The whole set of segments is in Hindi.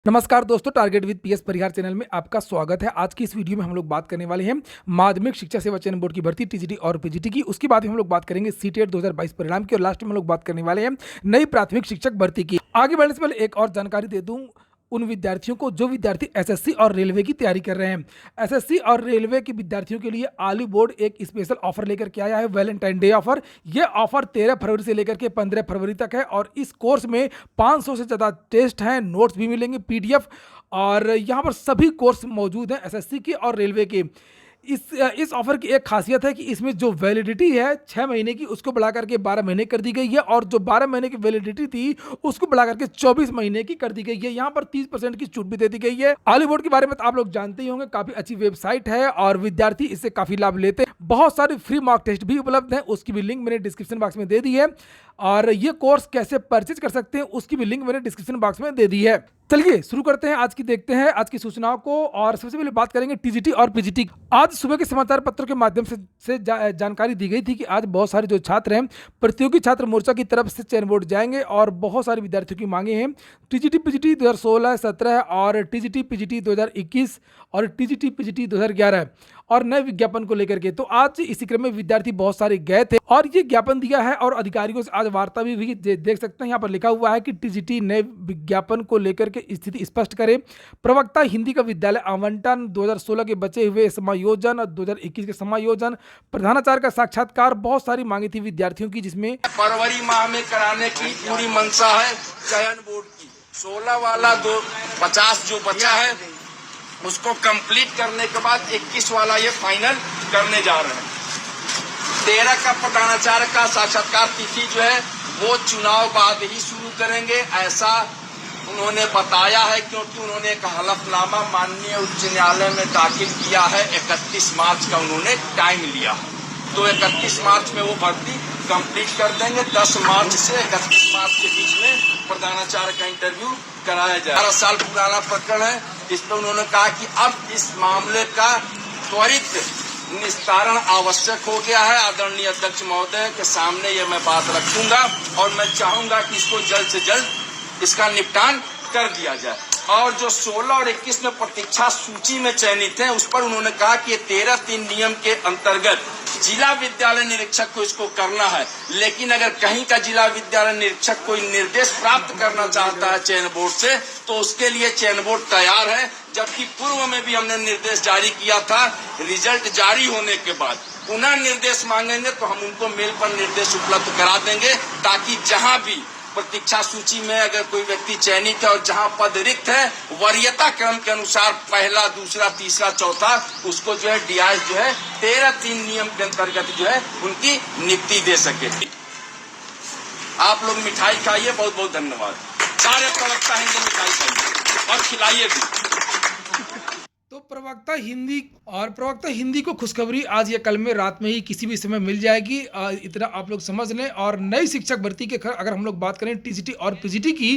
नमस्कार दोस्तों, target with PS Parihar channel में आपका स्वागत है। आज की इस वीडियो में हम लोग बात करने वाले हैं माध्यमिक शिक्षा सेवा चयन बोर्ड की भर्ती टीजीटी और पीजीटी की। उसके बाद हम लोग बात करेंगे सीटेट 2022 परिणाम की और लास्ट में हम लोग बात करने वाले हैं नई प्राथमिक शिक्षक भर्ती की। आगे बढ़ने से पहले एक और जानकारी दे दूं उन विद्यार्थियों को जो विद्यार्थी एसएससी और रेलवे की तैयारी कर रहे हैं। एसएससी और रेलवे के विद्यार्थियों के लिए आलू बोर्ड एक स्पेशल ऑफर लेकर के आया है, वैलेंटाइन डे ऑफर। यह ऑफर 13 फरवरी से लेकर के 15 फरवरी तक है और इस कोर्स में 500 से ज़्यादा टेस्ट हैं, नोट्स भी मिलेंगे, पीडीएफ, और यहाँ पर सभी कोर्स मौजूद हैं एसएससी के और रेलवे के। इस ऑफर की एक खासियत है कि इसमें जो वैलिडिटी है 6 महीने की, उसको बढ़ा करके 12 महीने कर दी गई है, और जो 12 महीने की वैलिडिटी थी उसको बढ़ा करके 24 महीने की कर दी गई है। यहाँ पर 30% की छूट भी दे दी गई है। ऑली बोर्ड के बारे में तो आप लोग जानते ही होंगे, काफी अच्छी वेबसाइट है और विद्यार्थी इससे काफी लाभ लेते हैं। बहुत सारे फ्री मॉक टेस्ट भी उपलब्ध है, उसकी भी लिंक मैंने डिस्क्रिप्शन बॉक्स में दे दी है, और ये कोर्स कैसे परचेज कर सकते हैं उसकी भी लिंक मैंने डिस्क्रिप्शन बॉक्स में दे दी है। चलिए शुरू करते हैं, आज की देखते हैं आज की सूचनाओं को। और सबसे पहले बात करेंगे टीजीटी और पीजीटी। आज सुबह के समाचार पत्रों के माध्यम से जानकारी दी गई थी कि आज बहुत सारे जो छात्र हैं प्रतियोगी छात्र मोर्चा की तरफ से चयन बोर्ड जाएंगे और बहुत सारे विद्यार्थियों की मांगे हैं। टीजीटी पीजीटी 2016-17 और टीजीटी पीजीटी 2021 और टीजीटी पीजीटी 2011 और नए विज्ञापन को लेकर के। तो आज इसी क्रम में विद्यार्थी बहुत सारे गए थे और ये ज्ञापन दिया है और अधिकारियों से आज वार्ता भी हुई। देख सकते हैं यहाँ पर लिखा हुआ है कि टीजीटी नए विज्ञापन को लेकर के स्थिति स्पष्ट करे। प्रवक्ता हिंदी का विद्यालय आवंटन, 2016 के बचे हुए समायोजन और 2021 के समायोजन, प्रधानाचार्य का साक्षात्कार, बहुत सारी मांगी थी विद्यार्थियों की, जिसमें फरवरी माह में कराने की पूरी मंशा है चयन बोर्ड की। 16 वाला 50 जो बचा है उसको कंप्लीट करने के बाद 21 वाला ये फाइनल करने जा रहे हैं। 13 का प्रधानाचार्य का साक्षात्कार तिथि जो है वो चुनाव बाद ही शुरू करेंगे, ऐसा उन्होंने बताया है, क्योंकि उन्होंने एक हलफनामा माननीय उच्च न्यायालय में दाखिल किया है। 31 मार्च का उन्होंने टाइम लिया है, तो 31 मार्च में वो भर्ती कंप्लीट कर देंगे। 10 मार्च से 31 मार्च के बीच में प्रधानाचार्य का इंटरव्यू कराया जाए। 12 साल पुराना प्रकरण है, इस पर उन्होंने कहा कि अब इस मामले का त्वरित निस्तारण आवश्यक हो गया है। आदरणीय अध्यक्ष महोदय के सामने ये मैं बात रखूंगा और मैं चाहूंगा कि इसको जल्द से जल्द इसका निपटान कर दिया जाए। और जो 16 और 21 में प्रतीक्षा सूची में चयनित है उस पर उन्होंने कहा कि 13(3) नियम के अंतर्गत जिला विद्यालय निरीक्षक को इसको करना है, लेकिन अगर कहीं का जिला विद्यालय निरीक्षक कोई निर्देश प्राप्त करना चाहता है चयन बोर्ड से तो उसके लिए चयन बोर्ड तैयार है। जबकि पूर्व में भी हमने निर्देश जारी किया था, रिजल्ट जारी होने के बाद पुनः निर्देश मांगेंगे तो हम उनको मेल पर निर्देश उपलब्ध करा देंगे, ताकि जहां भी प्रतीक्षा सूची में अगर कोई व्यक्ति चयनित है और जहां पद रिक्त है वरीयता क्रम के अनुसार पहला, दूसरा, तीसरा, चौथा, उसको जो है डीआईएस जो है 13(3) नियम के अंतर्गत जो है उनकी नियुक्ति दे सके। आप लोग मिठाई खाइए, बहुत बहुत धन्यवाद। सारे प्रवक्ता हिंदी मिठाई खाइए और खिलाइए भी। तो प्रवक्ता हिंदी को खुशखबरी आज या कल में रात में ही किसी भी समय मिल जाएगी, इतना आप लोग समझ लें। और नई शिक्षक भर्ती के अगर हम लोग बात करें टीजीटी और पीजीटी की,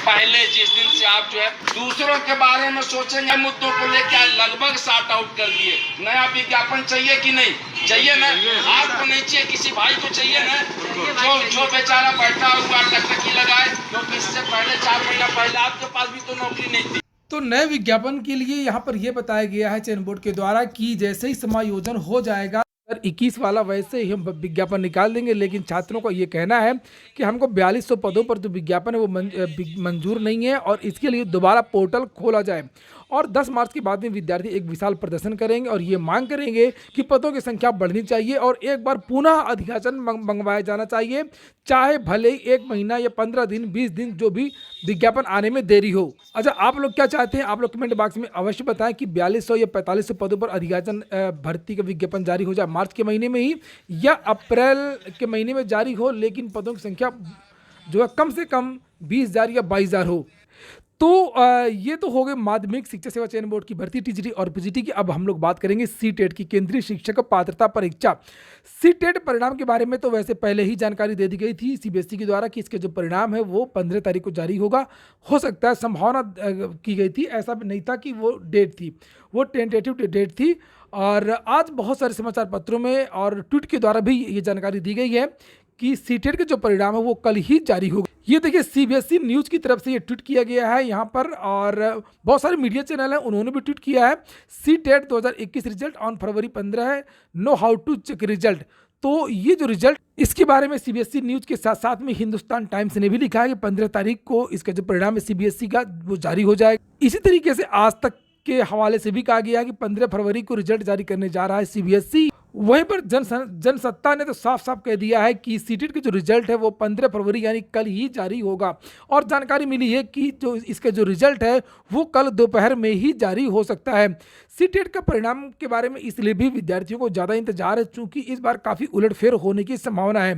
पहले जिस दिन से आप जो है दूसरों के बारे में सोचेंगे, मुद्दों को लेकर लगभग सॉर्ट आउट कर दिए। नया विज्ञापन चाहिए कि नहीं चाहिए ना? आपको नहीं चाहिए, किसी भाई को चाहिए ना? जो बेचारा बैठा हुआ टकटकी लगाए, क्योंकि इससे पहले 4 महीना पहले आपके पास भी तो नौकरी नहीं थी। तो नए विज्ञापन के लिए यहाँ पर यह बताया गया है चयन बोर्ड के द्वारा कि जैसे ही समायोजन हो जाएगा 21 वाला वैसे ही हम विज्ञापन निकाल देंगे। लेकिन छात्रों को ये कहना है कि हमको 4200 पदों पर जो विज्ञापन है वो मंजूर नहीं है और इसके लिए दोबारा पोर्टल खोला जाए। और 10 मार्च के बाद में विद्यार्थी एक विशाल प्रदर्शन करेंगे और ये मांग करेंगे कि पदों की संख्या बढ़नी चाहिए और एक बार पुनः अधिसूचन मंगवाया जाना चाहिए, चाहे भले ही 1 महीना या 15 दिन, 20 दिन, जो भी विज्ञापन आने में देरी हो। अच्छा, आप लोग क्या चाहते हैं? आप लोग कमेंट बॉक्स में अवश्य बताएं कि 4200 या 4500 पदों पर अधिसूचन भर्ती का विज्ञापन जारी हो जाए मार्च के महीने में ही या अप्रैल के महीने में जारी हो, लेकिन पदों की संख्या जो है कम से कम 20,000 या 22,000 हो। तो ये तो हो गए माध्यमिक शिक्षा सेवा चयन बोर्ड की भर्ती टीजीटी और पीजीटी की। अब हम लोग बात करेंगे सीटेट की, केंद्रीय शिक्षक पात्रता परीक्षा। सीटेट परिणाम के बारे में तो वैसे पहले ही जानकारी दे दी गई थी सीबीएसई के द्वारा कि इसके जो परिणाम है वो 15 तारीख को जारी होगा। हो सकता है, संभावना की गई थी, ऐसा भी नहीं था कि वो डेट थी, वो टेंटेटिव डेट थी। और आज बहुत सारे समाचार पत्रों में और ट्वीट के द्वारा भी ये जानकारी दी गई है कि सीटेट के जो परिणाम है वो कल ही जारी होगा। ये देखिए सीबीएसई न्यूज़ की तरफ से ये ट्वीट किया गया है यहाँ पर, और बहुत सारे मीडिया चैनल हैं उन्होंने भी ट्वीट किया है। सीटेट 2021 रिजल्ट ऑन फरवरी 15 है, know how to check result. तो ये जो रिजल्ट, इसके बारे में सीबीएसई न्यूज़ के साथ साथ में हिंदुस्तान टाइम्स ने भी लिखा है कि 15 तारीख को इसका जो परिणाम है सीबीएसई का वो जारी हो जाएगा। इसी तरीके से आज तक के हवाले से भी कहा गया है कि 15 फरवरी को रिजल्ट जारी करने जा रहा है सीबीएसई। वहीं पर जनसत्ता ने तो साफ साफ कह दिया है कि सीटेट के जो रिजल्ट है वो 15 फरवरी यानी कल ही जारी होगा। और जानकारी मिली है कि जो इसका जो रिजल्ट है वो कल दोपहर में ही जारी हो सकता है। सीटेट का परिणाम के बारे में इसलिए भी विद्यार्थियों को ज़्यादा इंतजार है क्योंकि इस बार काफ़ी उलटफेर होने की संभावना है।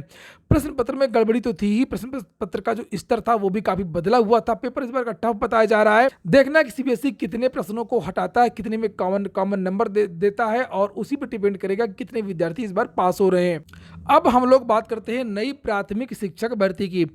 प्रश्न पत्र में गड़बड़ी तो थी ही, प्रश्न पत्र का जो स्तर था वो भी काफ़ी बदला हुआ था। पेपर इस बार का टफ बताया जा रहा है। देखना है कि सीबीएसई कितने प्रश्नों को हटाता है, कितने में कॉमन नंबर देता है, और उसी पर डिपेंड करेगा कितने विद्यार्थी इस बार पास हो रहे हैं। अब हम लोग बात करते हैं नई प्राथमिक शिक्षक भर्ती की।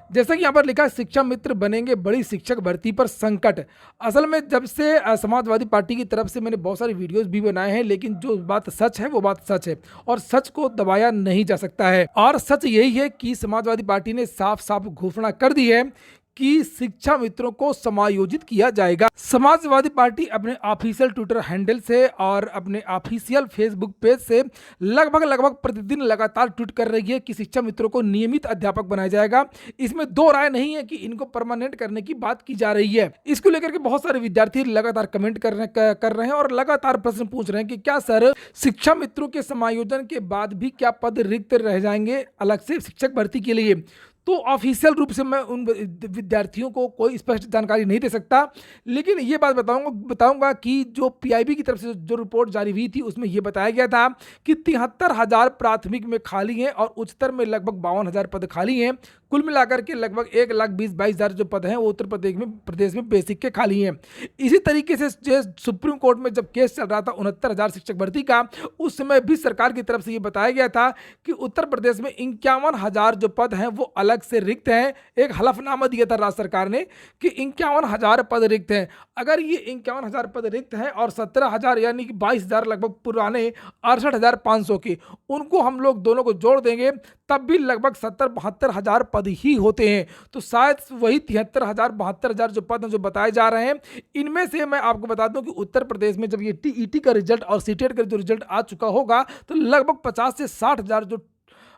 जैसा कि यहाँ पर लिखा है, शिक्षा मित्र बनेंगे बड़ी शिक्षक भर्ती पर संकट। असल में जब से समाजवादी पार्टी की तरफ से मैंने बहुत सारे वीडियोस भी बनाए हैं, लेकिन जो बात सच है वो बात सच है और सच को दबाया नहीं जा सकता है। और सच यही है कि समाजवादी पार्टी ने साफ साफ घोषणा कर दी है कि शिक्षा मित्रों को समायोजित किया जाएगा। समाजवादी पार्टी अपने ऑफिशियल ट्विटर हैंडल से और अपने ऑफिशियल फेसबुक पेज से लगभग प्रतिदिन लगातार ट्वीट कर रही है कि शिक्षा मित्रों को नियमित अध्यापक बनाया जाएगा। इसमें दो राय नहीं है कि इनको परमानेंट करने की बात की जा रही है। इसको लेकर के बहुत सारे विद्यार्थी लगातार कमेंट कर रहे हैं और लगातार प्रश्न पूछ रहे हैं कि क्या सर शिक्षा मित्रों के समायोजन के बाद भी क्या पद रिक्त रह जाएंगे अलग से शिक्षक भर्ती के लिए। तो ऑफिशियल रूप से मैं उन विद्यार्थियों को कोई स्पष्ट जानकारी नहीं दे सकता, लेकिन ये बात बताऊंगा कि जो पीआईबी की तरफ से जो रिपोर्ट जारी हुई थी उसमें यह बताया गया था कि 73,000 प्राथमिक में खाली हैं और उच्चतर में लगभग 52,000 पद खाली हैं। कुल मिलाकर के लगभग 1,20,22,000 जो पद हैं वो उत्तर प्रदेश में बेसिक के खाली हैं। इसी तरीके से जो सुप्रीम कोर्ट में जब केस चल रहा था 69,000 शिक्षक भर्ती का, उस समय भी सरकार की तरफ से ये बताया गया था कि उत्तर प्रदेश में 51,000 जो पद हैं वो अलग से रिक्त हैं। एक हलफनामा दिया था राज्य सरकार ने कि 51,000 पद रिक्त हैं। अगर ये 51,000 पद रिक्त हैं और 17,000 यानी कि 22,000 लगभग पुराने 68,500 के, उनको हम लोग दोनों को जोड़ देंगे तब भी लगभग 70-72,000 पद ही होते हैं। तो शायद वही 73,000-72,000 जो पद हैं जो बताए जा रहे हैं, इनमें से मैं आपको बता दूं कि उत्तर प्रदेश में जब ये टीईटी का रिजल्ट और सीटेट का जो रिजल्ट आ चुका होगा तो लगभग 50 से 60,000 जो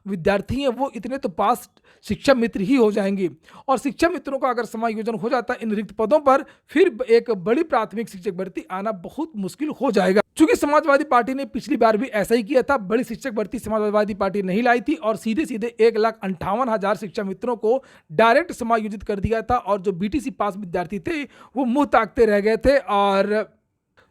विद्यार्थी हैं वो इतने तो पास शिक्षा मित्र ही हो जाएंगे। और शिक्षा मित्रों का अगर समायोजन हो जाता है इन रिक्त पदों पर, फिर एक बड़ी प्राथमिक शिक्षक भर्ती आना बहुत मुश्किल हो जाएगा। क्योंकि समाजवादी पार्टी ने पिछली बार भी ऐसा ही किया था, बड़ी शिक्षक भर्ती समाजवादी पार्टी नहीं लाई थी और सीधे 1,58,000 शिक्षा मित्रों को डायरेक्ट समायोजित कर दिया था। और जो बीटीसी पास विद्यार्थी थे वो मुंह ताकते रह गए थे और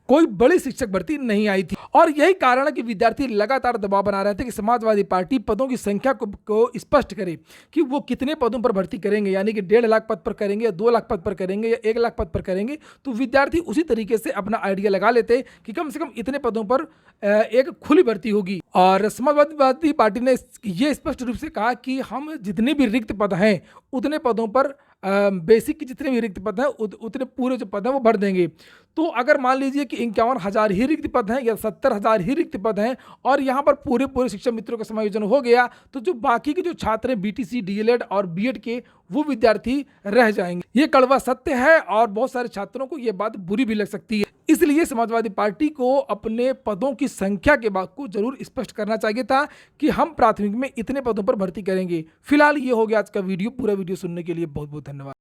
कोई बड़ी शिक्षक भर्ती नहीं आई थी। और यही कारण है कि विद्यार्थी लगातार दबाव बना रहे थे कि समाजवादी पार्टी पदों की संख्या को स्पष्ट करे कि वो कितने पदों पर भर्ती करेंगे, यानी कि 1.5 लाख पद पर करेंगे या 2 लाख पद पर करेंगे या 1 लाख पद पर करेंगे। तो विद्यार्थी उसी तरीके से अपना आइडिया लगा लेते कि कम से कम इतने पदों पर एक खुली भर्ती होगी। और समाजवादी पार्टी ने ये स्पष्ट रूप से कहा कि हम जितने भी रिक्त पद हैं उतने पदों पर बेसिक के जितने भी रिक्त पद हैं उतने पूरे जो पद हैं वो भर देंगे। तो अगर मान लीजिए कि 51,000 ही रिक्त पद हैं या 70,000 ही रिक्त पद हैं और यहाँ पर पूरे शिक्षा मित्रों का समायोजन हो गया, तो जो बाकी के जो छात्र हैं बीटीसी, डीएलएड और बीएड के, वो विद्यार्थी रह जाएंगे। ये कड़वा सत्य है और बहुत सारे छात्रों को ये बात बुरी भी लग सकती है। इसलिए समाजवादी पार्टी को अपने पदों की संख्या के बात को जरूर स्पष्ट करना चाहिए था कि हम प्राथमिक में इतने पदों पर भर्ती करेंगे। फिलहाल ये हो गया आज का वीडियो। पूरा वीडियो सुनने के लिए बहुत बहुत धन्यवाद।